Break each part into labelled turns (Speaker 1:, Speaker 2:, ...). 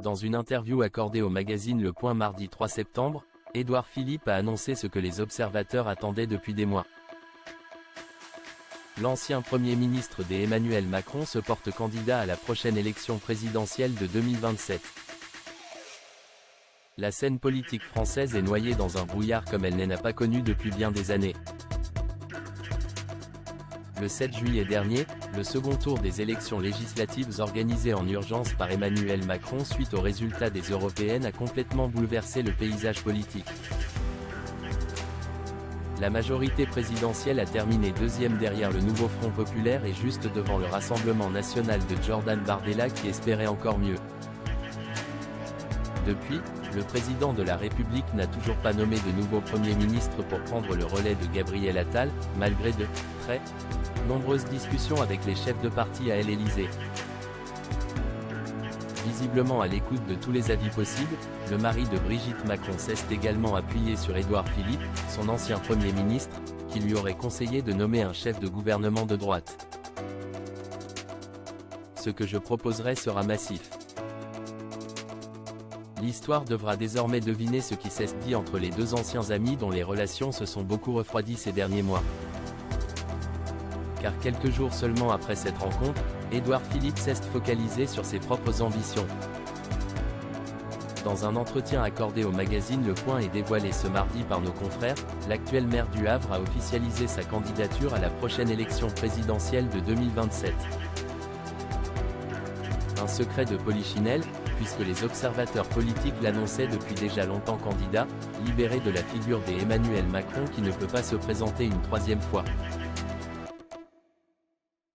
Speaker 1: Dans une interview accordée au magazine Le Point mardi 3 septembre, Édouard Philippe a annoncé ce que les observateurs attendaient depuis des mois. L'ancien Premier ministre d'Emmanuel Macron se porte candidat à la prochaine élection présidentielle de 2027. La scène politique française est noyée dans un brouillard comme elle n'en a pas connu depuis bien des années. Le 7 juillet dernier, le second tour des élections législatives organisées en urgence par Emmanuel Macron suite aux résultats des européennes a complètement bouleversé le paysage politique. La majorité présidentielle a terminé deuxième derrière le Nouveau Front Populaire et juste devant le Rassemblement National de Jordan Bardella qui espérait encore mieux. Depuis, le président de la République n'a toujours pas nommé de nouveau Premier ministre pour prendre le relais de Gabriel Attal, malgré de très nombreuses discussions avec les chefs de parti à l'Élysée. Visiblement à l'écoute de tous les avis possibles, le mari de Brigitte Macron s'est également appuyé sur Édouard Philippe, son ancien Premier ministre, qui lui aurait conseillé de nommer un chef de gouvernement de droite. Ce que je proposerai sera massif. L'histoire devra désormais deviner ce qui s'est dit entre les deux anciens amis dont les relations se sont beaucoup refroidies ces derniers mois. Car quelques jours seulement après cette rencontre, Édouard Philippe s'est focalisé sur ses propres ambitions. Dans un entretien accordé au magazine Le Point et dévoilé ce mardi par nos confrères, l'actuel maire du Havre a officialisé sa candidature à la prochaine élection présidentielle de 2027. Un secret de polichinelle, puisque les observateurs politiques l'annonçaient depuis déjà longtemps candidat, libéré de la figure d'Emmanuel Macron qui ne peut pas se présenter une troisième fois.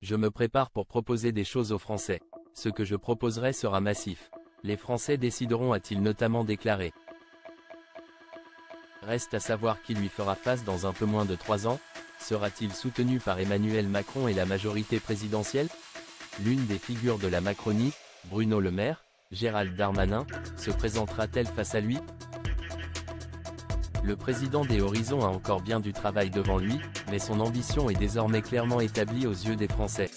Speaker 1: Je me prépare pour proposer des choses aux Français. Ce que je proposerai sera massif. Les Français décideront, a-t-il notamment déclaré. Reste à savoir qui lui fera face dans un peu moins de 3 ans. Sera-t-il soutenu par Emmanuel Macron et la majorité présidentielle? L'une des figures de la Macronie, Bruno Le Maire, Gérald Darmanin, se présentera-t-elle face à lui? Le président des Horizons a encore bien du travail devant lui, mais son ambition est désormais clairement établie aux yeux des Français.